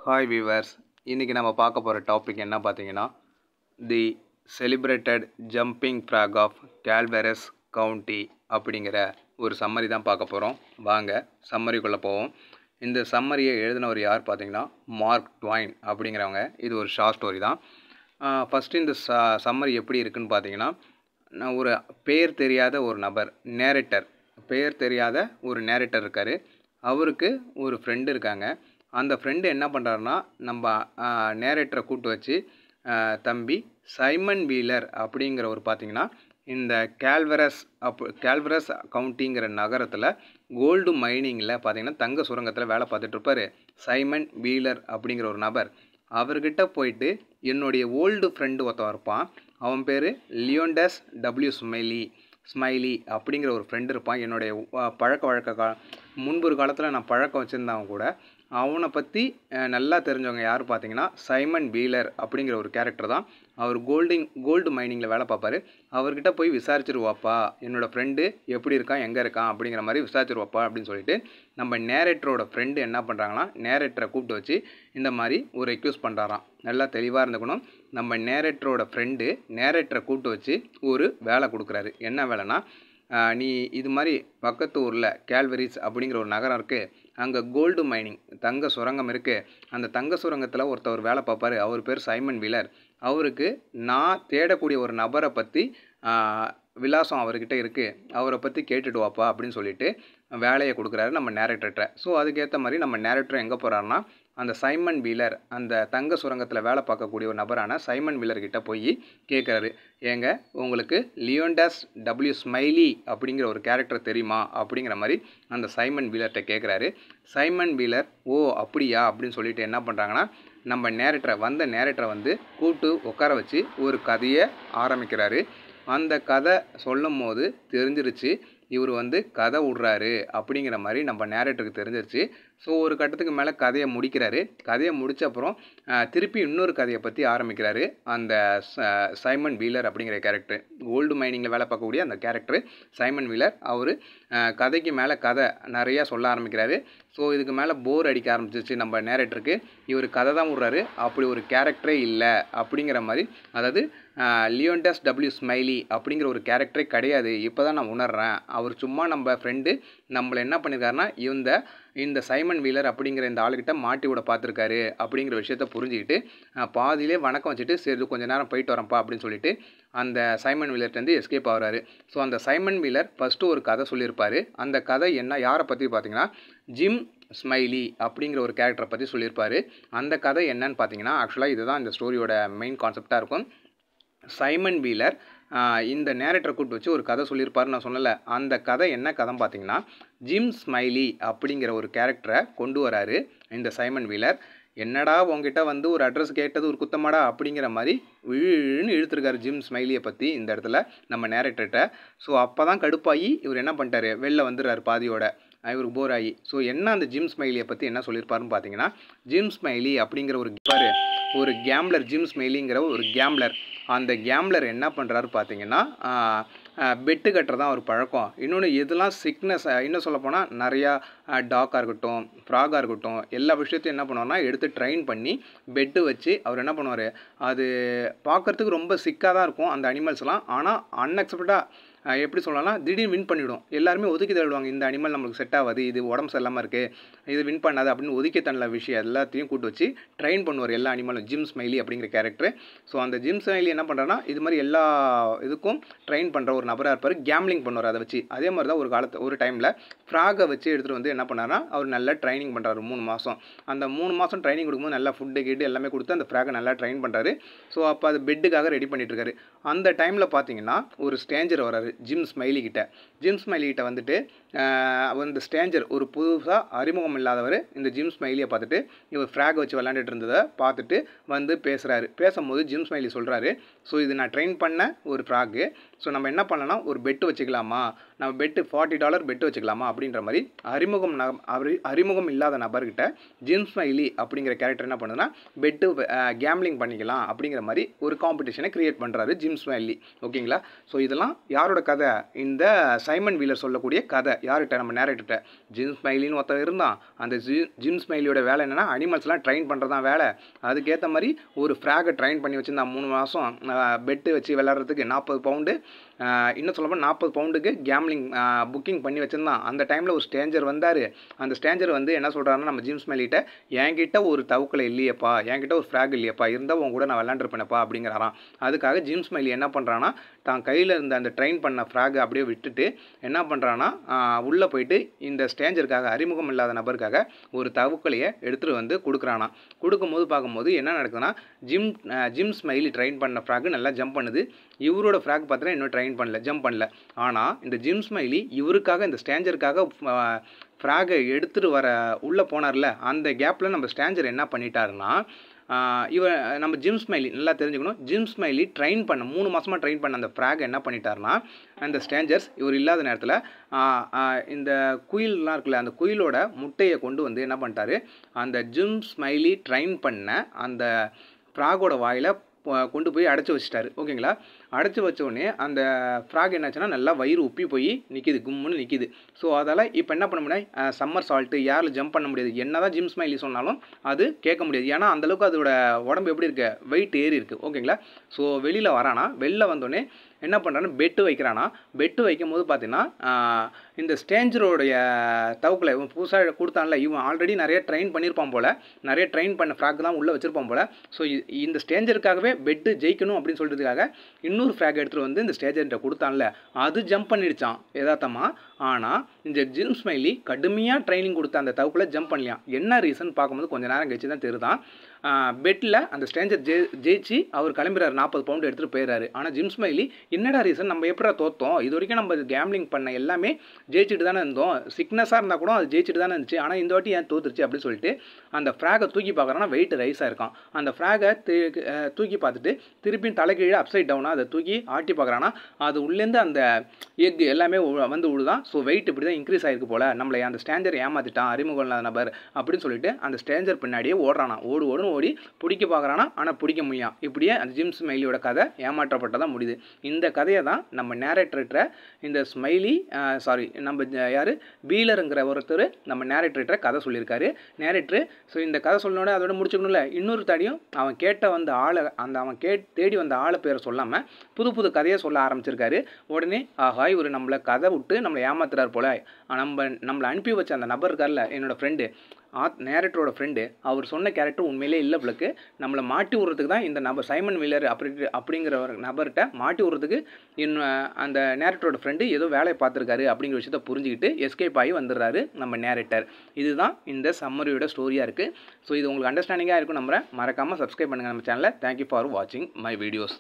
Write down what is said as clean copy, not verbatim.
Hi viewers, இன்றைக்கி நம்ம பார்க்க போகிற டாபிக் என்ன பார்த்தீங்கன்னா, the celebrated jumping frog of Calaveras County அப்படிங்கிற ஒரு சம்மரி தான் பார்க்க போகிறோம். வாங்க சம்மரிக்குள்ளே போவோம். இந்த சம்மரியை எழுதினவர் யார் பார்த்தீங்கன்னா, மார்க் ட்வைன் அப்படிங்கிறவங்க. இது ஒரு ஷார்ட் ஸ்டோரி தான். ஃபஸ்ட்டு இந்த சம்மரி எப்படி இருக்குன்னு பார்த்தீங்கன்னா, நான் ஒரு பேர் தெரியாத ஒரு நபர், நேரேட்டர், பேர் தெரியாத ஒரு நேரேட்டர் இருக்கார். அவருக்கு ஒரு ஃப்ரெண்டு இருக்காங்க. அந்த ஃப்ரெண்டு என்ன பண்ணுறாருன்னா, நம்ம நேரேட்டரை கூப்பிட்டு வச்சு, தம்பி சைமன் வீலர் அப்படிங்கிறவர் பார்த்தீங்கன்னா, இந்த கால்வெரஸ் கவுண்டிங்கிற நகரத்தில் கோல்டு மைனிங்கில் பார்த்தீங்கன்னா தங்க சுரங்கத்தில் வேலை பார்த்துட்ருப்பார் சைமன் வீலர் அப்படிங்கிற ஒரு நபர். அவர்கிட்ட போயிட்டு, என்னுடைய ஓல்டு ஃப்ரெண்டு ஒருத்தன் இருப்பான், அவன் பேர் லியோண்டஸ் டபிள்யூ ஸ்மைலி அப்படிங்கிற ஒரு ஃப்ரெண்டு இருப்பான். என்னுடைய முன்பொரு காலத்தில் நான் பழக்கம் வச்சுருந்தவன் கூட. அவனை பற்றி நல்லா தெரிஞ்சவங்க யார் பார்த்தீங்கன்னா, சைமன் வீலர் அப்படிங்கிற ஒரு கேரக்டர் தான். அவர் கோல்டு மைனிங்கில் வேலை பார்ப்பார். அவர்கிட்ட போய் விசாரிச்சிருவாப்பா, என்னோடய ஃப்ரெண்டு எப்படி இருக்கான், எங்கே இருக்கான் அப்படிங்கிற மாதிரி விசாரிச்சிருவாப்பா அப்படின்னு சொல்லிட்டு, நம்ம நேரேட்டரோட ஃப்ரெண்டு என்ன பண்ணுறாங்கன்னா, நேரேட்டரை கூப்பிட்டு வச்சு இந்த மாதிரி ஒரு ரெக்வெஸ்ட் பண்ணுறாராம். நல்லா தெளிவாக இருந்துக்கணும். நம்ம நேரேட்டரோட ஃப்ரெண்டு நேரேட்டரை கூப்பிட்டு வச்சு ஒரு வேலை கொடுக்குறாரு. என்ன வேலைன்னா, நீ இது மாதிரி பக்கத்து ஊரில் கால்வெரிஸ் அப்படிங்கிற ஒரு நகரம் இருக்குது, அங்கே கோல்டு மைனிங் தங்க சுரங்கம் இருக்குது. அந்த தங்க சுரங்கத்தில் ஒருத்தவர் வேலை பார்ப்பார். அவர் பேர் சைமன் வீலர். அவருக்கு நான் தேடக்கூடிய ஒரு நபரை பற்றி விலாசம் அவர்கிட்ட இருக்குது, அவரை பற்றி கேட்டுட்டு வாப்பா அப்படின்னு சொல்லிட்டு வேலையை கொடுக்குறாரு நம்ம நேரேட்டர்கிட்ட. ஸோ அதுக்கேற்ற மாதிரி நம்ம நேரேட்டர் எங்கே போகிறாருன்னா, அந்த சைமன் வீலர், அந்த தங்க சுரங்கத்தில் வேலை பார்க்கக்கூடிய ஒரு நபரான சைமன் வீலர்கிட்ட போய் கேட்குறாரு, ஏங்க உங்களுக்கு லியோண்டஸ் டபிள்யூ ஸ்மைலி அப்படிங்கிற ஒரு கேரக்டர் தெரியுமா அப்படிங்கிற மாதிரி அந்த சைமன் வீலர்கிட்ட கேட்குறாரு. சைமன் வீலர் ஓ அப்படியா அப்படின்னு சொல்லிட்டு என்ன பண்ணுறாங்கன்னா, நம்ம நேரேட்டரை வந்து கூப்பிட்டு உட்கார வச்சு ஒரு கதையை ஆரம்பிக்கிறாரு. அந்த கதை சொல்லும் போது தெரிஞ்சிருச்சு, இவர் வந்து கதை விட்றாரு அப்படிங்கிற மாதிரி நம்ம நேரேட்டருக்கு தெரிஞ்சிருச்சு. ஸோ ஒரு கட்டத்துக்கு மேலே கதையை முடிக்கிறாரு. கதையை முடித்த அப்புறம் திருப்பி இன்னொரு கதையை பற்றி ஆரம்பிக்கிறாரு. அந்த சைமன் வீலர் அப்படிங்கிற கேரக்டர், கோல்டு மைனிங்கில் வேலை பார்க்கக்கூடிய அந்த கேரக்டர் சைமன் வீலர், அவர் கதைக்கு மேலே கதை நிறையா சொல்ல ஆரம்பிக்கிறாரு. ஸோ இதுக்கு மேலே போர் அடிக்க ஆரம்பிச்சிச்சு நம்ம நேரேட்டருக்கு. இவர் கதை தான் விட்றாரு, அப்படி ஒரு கேரக்டரே இல்லை அப்படிங்கிற மாதிரி. அதாவது லியோண்டஸ் டபிள்யூ ஸ்மைலி அப்படிங்கிற ஒரு கேரக்டரே கிடையாது, இப்போ தான் நான் உணர்றேன். அவர் சும்மா நம்ம ஃப்ரெண்டு நம்மளை என்ன பண்ணியிருக்காருன்னா, இந்த சைமன் வீலர் அப்படிங்கிற இந்த ஆளுகிட்ட மாட்டி விட பார்த்துருக்காரு அப்படிங்கிற விஷயத்த புரிஞ்சுக்கிட்டு பாதியிலே வணக்கம் வச்சுட்டு, சரி கொஞ்சம் நேரம் போயிட்டு வரேன்ப்பா அப்படின்னு சொல்லிட்டு அந்த சைமன் வீலர்லேருந்து எஸ்கேப் ஆகிறாரு. ஸோ அந்த சைமன் வீலர் ஃபஸ்ட்டு ஒரு கதை சொல்லியிருப்பார். அந்த கதை என்ன, யாரை பற்றி பார்த்தீங்கன்னா, ஜிம் ஸ்மைலி அப்படிங்கிற ஒரு கேரக்டரை பற்றி சொல்லியிருப்பார். அந்த கதை என்னன்னு பார்த்தீங்கன்னா, ஆக்சுவலாக இதுதான் இந்த ஸ்டோரியோட மெயின் கான்செப்டாக இருக்கும். சைமன் வீலர் இந்த நேரேட்டரை கூப்பிட்டு வச்சு ஒரு கதை சொல்லியிருப்பாருன்னு நான் சொன்னல. அந்த கதை என்ன கதைன்னு பார்த்தீங்கன்னா, ஜிம் ஸ்மைலி அப்படிங்கிற ஒரு கேரக்டரை கொண்டு வராரு இந்த சைமன் வீலர். என்னடா உங்ககிட்ட வந்து ஒரு அட்ரஸ் கேட்டது ஒரு குத்தமாடா அப்படிங்கிற மாதிரி இழுன்னு இழுத்துருக்காரு ஜிம் ஸ்மைலியை பற்றி இந்த இடத்துல நம்ம நேரேட்டர்கிட்ட. ஸோ அப்போ தான் கடுப்பாகி இவர் என்ன பண்ணிட்டாரு, வெளில வந்துடுறாரு பாதியோட, இவருக்கு போர் ஆகி. ஸோ என்ன அந்த ஜிம் ஸ்மைலியை பற்றி என்ன சொல்லியிருப்பாருன்னு பார்த்தீங்கன்னா, ஜிம் ஸ்மைலி அப்படிங்கிற ஒரு கேம்ப்ளர், ஜிம் ஸ்மைலிங்கிற ஒரு கேம்ப்ளர். அந்த கேம்ப்ளர் என்ன பண்ணுறாரு பார்த்தீங்கன்னா, பெட்டு கட்டுறதான் ஒரு பழக்கம். இன்னொன்று எதெல்லாம் சிக்னஸ், இன்னும் சொல்லப்போனால் நிறையா டாக்காக இருக்கட்டும், ஃப்ராகாக இருக்கட்டும், எல்லா விஷயத்தையும் என்ன பண்ணுவார்னா எடுத்து ட்ரைன் பண்ணி பெட்டு வச்சு அவர் என்ன பண்ணுவார், அது பார்க்குறதுக்கு ரொம்ப சிக்காக தான் இருக்கும் அந்த அனிமல்ஸ்லாம். ஆனால் அன்எக்ஸ்பெக்டடாக எப்படி சொல்லலாம்னா, திடீர்னு வின் பண்ணிவிடும். எல்லாருமே ஒதுக்கி தள்ளுவாங்க, இந்த அனிமல் நம்மளுக்கு செட் ஆகாது, இது உடம்பு சரியில்லாமல் இருக்குது, இது வின் பண்ணாது அப்படின்னு ஒதுக்கி தள்ள விஷயம் எல்லாத்தையும் கூட்டு வச்சு ட்ரெயின் பண்ணுவார் எல்லா அனிமலும், ஜிம் ஸ்மைலி அப்படிங்கிற கேரக்டர். ஸோ அந்த ஜிம் ஸ்மைலி என்ன பண்ணுறாருன்னா, இது மாதிரி எல்லா இதுக்கும் ட்ரெயின் பண்ணுற ஒரு நபராக இருப்பார். கேம்லிங் பண்ணுவார் அதை வச்சு. அதே மாதிரி தான் ஒரு டைமில் ஃப்ராகை வச்சு எடுத்துகிட்டு வந்து என்ன பண்ணார்னா, அவர் நல்லா ட்ரைனிங் பண்ணுறாரு 3 மாதம். அந்த 3 மாதம் ட்ரைனிங் கொடுக்கும்போது நல்லா ஃபுட்டு எல்லாமே கொடுத்து அந்த ஃப்ராகை நல்லா ட்ரெயின் பண்ணுறாரு. ஸோ அப்போ அது பெட்டுக்காக ரெடி பண்ணிட்டு இருக்காரு. அந்த டைமில் பார்த்தீங்கன்னா ஒரு ஸ்ட்ரேஞ்சர் வராரு ஜிம் ஸ்மைலி கிட்ட வந்துட்டு, அந்த ஸ்ட்ரேஞ்சர் ஒரு புதுசாக அறிமுகம் இல்லாதவர் இந்த ஜிம் ஸ்மைலியை பார்த்துட்டு, இவர் ஃப்ராக் வச்சு விளையாண்டுட்டு இருந்ததை பார்த்துட்டு வந்து பேசுகிறாரு. பேசும்போது ஜிம் ஸ்மைலி சொல்கிறாரு, ஸோ இது நான் ட்ரெயின் பண்ண ஒரு ஃப்ராகு, ஸோ நம்ம என்ன பண்ணலாம், ஒரு பெட்டு வச்சுக்கலாமா நம்ம பெட்டு $40 பெட்டு வச்சுக்கலாமா அப்படின்ற மாதிரி அறிமுகம் இல்லாத நபர்கிட்ட ஜிம் ஸ்மைலி அப்படிங்கிற கேரக்டர் என்ன பண்ணுதுன்னா பெட்டு கேம்லிங் பண்ணிக்கலாம் அப்படிங்கிற மாதிரி ஒரு காம்படிஷனை கிரியேட் பண்ணுறாரு ஜிம் ஸ்மைலி. ஓகேங்களா? ஸோ இதெல்லாம் யாரோட கதை? இந்த சைமன் வீலர் சொல்லக்கூடிய கதை. யார்கிட்ட? நம்ம நேரேட்டர்கிட்ட. ஜிம் ஸ்மைலின்னு ஒருத்தர் இருந்தான். அந்த ஜிம் ஸ்மைலியோட வேலை என்னென்னா அனிமல்ஸ்லாம் ட்ரெயின் பண்ணுறதான் வேலை. அதுக்கேற்ற மாதிரி ஒரு ஃப்ராகை ட்ரெயின் பண்ணி வச்சுருந்தான் 3 மாதம் பெட்டு வச்சு விளையாடுறதுக்கு 40 பவுண்டு. இன்னும் சொல்லப்போனால் 40 பவுண்டுக்கு கேம்லிங் புக்கிங் பண்ணி வச்சுருந்தான். அந்த டைமில் ஒரு ஸ்ட்ரேஞ்சர் வந்தார். அந்த ஸ்ட்ரேஞ்சர் வந்து என்ன சொல்கிறாருன்னா நம்ம ஜிம் ஸ்மைலிகிட்ட, என்கிட்ட ஒரு தவுக்கலை இல்லையப்பா, என்கிட்ட ஒரு ஃப்ராக் இல்லையப்பா, இருந்தால் உங்க கூட நான் விளையாண்டுருப்பேனப்பா அப்படிங்கிறாராம். அதுக்காக ஜிம் ஸ்மைலி என்ன பண்ணுறான்னா தான் கையில் இருந்த அந்த ட்ரெயின் பண்ண ஃப்ராகை அப்படியே விட்டுட்டு என்ன பண்ணுறான்னா உள்ளே போயிட்டு இந்த ஸ்ட்ரேஞ்சருக்காக, அறிமுகம் இல்லாத நபருக்காக ஒரு தவுக்கலையை எடுத்துகிட்டு வந்து கொடுக்குறானா. கொடுக்கும்போது பார்க்கும்போது என்ன நடக்குதுன்னா ஜிம் ஸ்மைலி ட்ரெயின் பண்ண ஃப்ராக் நல்லா ஜம்ப் பண்ணுது. இவரோட ஃப்ராக் பார்த்தீங்கன்னா இன்னும் ட்ரெயின் பண்ணல, ஜம்ப் பண்ணல. ஆனால் இந்த ஜிம் ஸ்மைலி இவருக்காக, இந்த ஸ்ட்ரேஞ்சருக்காக ஃப்ராகை எடுத்துகிட்டு வர உள்ளே போனார்ல, அந்த கேப்பில் நம்ம ஸ்ட்ரேஞ்சர் என்ன பண்ணிட்டாருன்னா நம்ம ஜிம் ஸ்மைலி நல்லா தெரிஞ்சுக்கணும். ஜிம் ஸ்மைலி ட்ரெயின் பண்ண 3 மாதமாக ட்ரெயின் பண்ண அந்த ஃப்ராக் என்ன பண்ணிட்டாருன்னா அந்த ஸ்ட்ரேஞ்சர்ஸ் இவர் இல்லாத நேரத்தில் இந்த குயிலெலாம் இருக்குல்ல, அந்த குயிலோட முட்டையை கொண்டு வந்து என்ன பண்ணிட்டாரு, அந்த ஜிம் ஸ்மைலி ட்ரெயின் பண்ண அந்த ஃப்ராகோட வாயில் கொண்டு போய் அடைச்சி வச்சிட்டாரு. ஓகேங்களா? அடைச்சி வச்சோடனே அந்த ஃப்ராக் என்னாச்சுன்னா நல்லா வயிறு உப்பி போய் நிற்கிது, கும்முன்னு நிற்கிது. ஸோ அதால் இப்போ என்ன பண்ண முடியாது, சம்மர் சால்ட்டு யாரில் ஜம்ப் பண்ண முடியாது. என்ன தான் ஜிம் ஸ்மைலி சொன்னாலும் அது கேட்க முடியாது. ஏன்னா அந்தளவுக்கு அதோட உடம்பு எப்படி இருக்குது, வெயிட் ஏறி இருக்குது. ஓகேங்களா? ஸோ வெளியில் வரானா, வெளில வந்தோடனே என்ன பண்ணுறான்னு பெட்டு வைக்கிறானா. பெட்டு வைக்கும் போது பார்த்தீங்கன்னா இந்த ஸ்ட்ரேஞ்சரோடைய தவுக்கில் இவன் புதுசாக கொடுத்தான்ல, இவன் ஆல்ரெடி நிறைய ட்ரெயின் பண்ணியிருப்பான் போல், நிறைய ட்ரெயின் பண்ண ஃப்ராக் தான் உள்ளே வச்சுருப்பான் போல். ஸோ இந்த ஸ்ட்ரேஞ்சருக்காகவே பெட்டு ஜெயிக்கணும் அப்படின்னு சொல்கிறதுக்காக இன்னொரு ஃப்ராக் எடுத்துகிட்டு வந்து இந்த ஸ்ட்ரேஞ்சர்கிட்ட கொடுத்தான்ல, அது ஜம்ப் பண்ணிடுச்சான் யதார்த்தமாக. ஆனால் இந்த ஜிம் ஸ்மைலி கடுமையாக ட்ரைனிங் கொடுத்த அந்த தவுக்கில் ஜம்ப் பண்ணலையாம். என்ன ரீசன் பார்க்கும்போது கொஞ்சம் நேரம் கழிச்சு தான் தெரியுதான். பெட்டில் அந்த ஸ்ட்ரேஞ்சர் ஜெயிச்சு அவர் கிளம்புறாரு, 40 பவுண்டு எடுத்துகிட்டு போயிடுறாரு. ஆனால் ஜிம் ஸ்மைலி என்னடா ரீசன், நம்ம எப்படா தோற்றோம், இது வரைக்கும் நம்ம கேம்லிங் பண்ண எல்லாமே ஜெயிச்சுட்டு தானே இருந்தோம், சிக்னஸாக இருந்தால் கூட அது ஜெயிச்சுட்டு தானே இருந்துச்சு, ஆனால் இந்த வாட்டி ஏன் தோத்துருச்சு அப்படின்னு சொல்லிட்டு அந்த ஃப்ராகை தூக்கி பார்க்குறான்னா வெயிட் ரைஸாக இருக்கான். அந்த ஃப்ராகை தூக்கி பார்த்துட்டு திருப்பியும் தலைக்கீழே அப்சைட் டவுனாக அதை தூக்கி ஆட்டி பார்க்குறான்னா அது உள்ளேருந்து அந்த எக் எல்லாமே வந்து விழுதான். ஸோ வெயிட் இப்படி தான் இன்க்ரீஸ் ஆகிருக்கு போல், நம்மளை அந்த ஸ்ட்ரேஞ்சர் ஏமாற்றிட்டான், அறிமுகம் இல்லாத நபர் அப்படின்னு சொல்லிட்டு அந்த ஸ்ட்ரேஞ்சர் பின்னாடியே ஓடுறானா. ஓடுன்னு ஓடி பிடிக்க பார்க்குறானா, ஆனால் பிடிக்க முடியும். இப்படியே அந்த ஜிம் ஸ்மைலியோட கதை ஏமாற்றப்பட்டதான் முடியுது. இந்த கதையை தான் நம்ம நேரேட்டர்கிட்ட இந்த ஸ்மைலி நம்ம யார் பீலருங்கிற ஒருத்தர் நம்ம நேரேட்டர்கிட்ட கதை சொல்லியிருக்காரு. நேரேட்டரு ஸோ இந்த கதை சொல்லணுன்னே அதோட முடிச்சுக்கணும்ல. இன்னொரு தாடியும் அவன் தேடி வந்த ஆளை பேரை சொல்லாமல் புது கதையை சொல்ல ஆரம்பிச்சிருக்காரு. உடனே ஆஹா இவர் நம்மளை கதை விட்டு நம்மளை ஏமாத்துறாரு போல, நம்மளை அனுப்பி வச்ச அந்த நபர் இருக்கார்ல, என்னோடய ஃப்ரெண்டு நேரேட்டரோட ஃப்ரெண்டு, அவர் சொன்ன கேரக்டர் உண்மையிலே இல்லை பிள்ளைக்கு, நம்மளை மாட்டி விட்றதுக்கு தான் இந்த நபர் சைமன் வீலர் அப்படிங்கிற ஒரு நபர்கிட்ட மாட்டி விட்றதுக்கு அந்த நேரேட்டரோட ஃப்ரெண்டு ஏதோ வேலையை பார்த்துருக்காரு அப்படிங்கிற விஷயத்த புரிஞ்சுக்கிட்டு எஸ்கேப் ஆகி வந்துடுறாரு நம்ம நேரேட்டர். இதுதான் இந்த சம்மரியோட ஸ்டோரியாக இருக்குது. ஸோ இது உங்களுக்கு அண்டர்ஸ்டாண்டிங்காக இருக்கும் நம்புறேன். மறக்காமல் சப்ஸ்கிரைப் பண்ணுங்கள் நம்ம சேனலை. தேங்க்யூ ஃபார் வாட்சிங் மை வீடியோஸ்.